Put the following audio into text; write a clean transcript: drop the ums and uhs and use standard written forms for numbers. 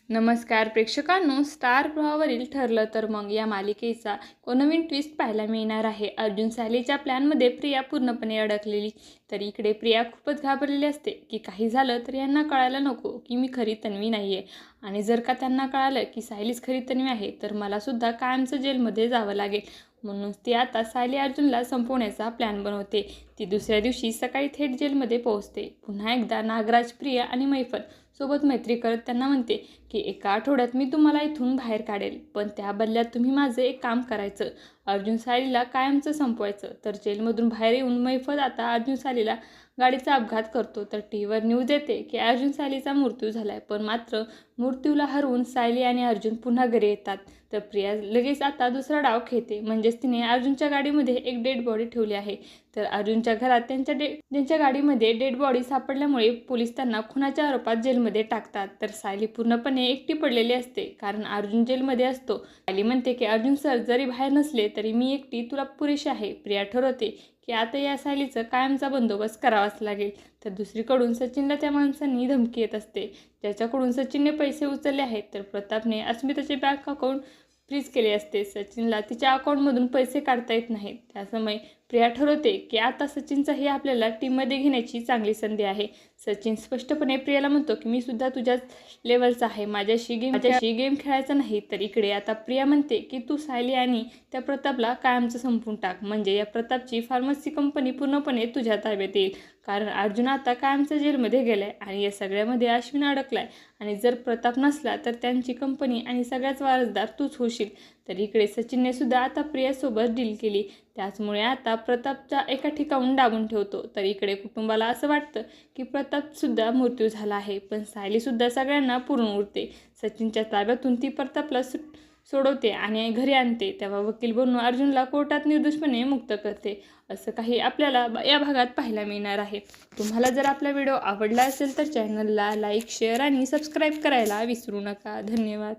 नमस्कार प्रेक्षकांनो, स्टार प्रवाहावरील ठरलं तर मग या मालिकेचा नवीन ट्विस्ट पाहायला मिळणार आहे। अर्जुन सायलीच्या प्लॅनमध्ये प्रिया पूर्णपणे अडकलेली। तर इकडे प्रिया खूपच घाबरलेली असते की काही झालं तर यांना कळायला नको की मी खरी तन्वी नाही आहे, आणि जर का त्यांना कळालं की सायलीच खरी तन्वी आहे तर मला सुद्धा कायमचं जेलमध्ये जावं लागेल। म्हणून ती आता सायली अर्जुनला संपवण्याचा प्लॅन बनवते। ती दुसऱ्या दिवशी सकाळी थेट जेलमध्ये पोहोचते। पुन्हा एकदा नागराज, प्रिया आणि मैफल सोबत मैत्री करत त्यांना म्हणते की एका आठवड्यात मी तुम्हाला इथून बाहेर काढेल, पण त्या बदल्यात तुम्ही माझं एक काम करायचं, अर्जुन सायलीला कायमचं संपवायचं। तर जेलमधून बाहेर येऊन मैफल आता अर्जुन सायलीला गाडीचा अपघात करतो। तर टीव्हीवर न्यूज येते की अर्जुन सायलीचा मृत्यू झालाय, पण मात्र मृत्यूला हरवून सायली आणि अर्जुन पुन्हा घरी येतात। तर प्रिया लगेच आता दुसरा डाव खेळते, म्हणजेच तिने अर्जुनच्या गाडीमध्ये एक डेड बॉडी ठेवली आहे। तर अर्जुनच्या घरात त्यांच्या गाडीमध्ये डेड बॉडी सापडल्यामुळे पोलीस त्यांना खुनाच्या आरोपात जेलमध्ये टाकतात। तर सायली पूर्णपणे एकटी पडलेली असते, कारण अर्जुन जेलमध्ये असतो। सायली म्हणते की अर्जुन सर जरी बाहेर नसले तरी मी एकटी तुला पुरेशी आहे। प्रिया ठरवते की आता या सायलीचा कायमचा बंदोबस्त करावाच लागेल। तर दुसरीकडून सचिनला त्या माणसांनी धमकी येत असते, ज्याच्याकडून सचिनने पैसे उचलले आहेत। तर प्रतापने अस्मिताचे बँक अकाउंट फ्रीज केले असते। सचिनला तिच्या अकाउंटमधून पैसे काढता येत नाहीत। त्यासमयी प्रिया ठरवते की आता सचिनचाही आपल्याला टीममध्ये घेण्याची चांगली संधी आहे। सचिन स्पष्टपणे प्रियाला म्हणतो की मी सुद्धा तुझ्याच लेवलचा आहे, माझ्याशी गेम खेळायचा नाही। तर इकडे आता प्रिया म्हणते की तू सायली आणि त्या प्रतापला कायमचं संपवून टाक, म्हणजे या प्रतापची फार्मसी कंपनी पूर्णपणे तुझ्या ताब्यात येईल। कारण अर्जुन आता कायमचं जेलमध्ये गेलाय आणि या सगळ्यामध्ये अश्विन अडकलाय, आणि जर प्रताप नसला तर त्यांची कंपनी आणि सगळ्याच वारसदार तूच होशील। तर इकडे सचिनने सुद्धा आता प्रियासोबत डील केली, त्याचमुळे आता प्रतापचा एका ठिकाणून दाबून ठेवतो। तर इकडे कुटुंबाला असं वाटतं की प्रतापसुद्धा मृत्यू झाला आहे, पण सायलीसुद्धा सगळ्यांना पुरून उरते। सचिनच्या ताब्यातून ती प्रतापला सोडवते आणि घरी आणते, तेव्हा वकील बनून अर्जुनला कोर्टात निर्दोषपणे मुक्त करते। असं काही आपल्याला या भागात पाहायला मिळणार आहे। तुम्हाला जर आपला व्हिडिओ आवडला असेल तर चॅनलला लाईक, शेअर आणि सबस्क्राईब करायला विसरू नका। धन्यवाद।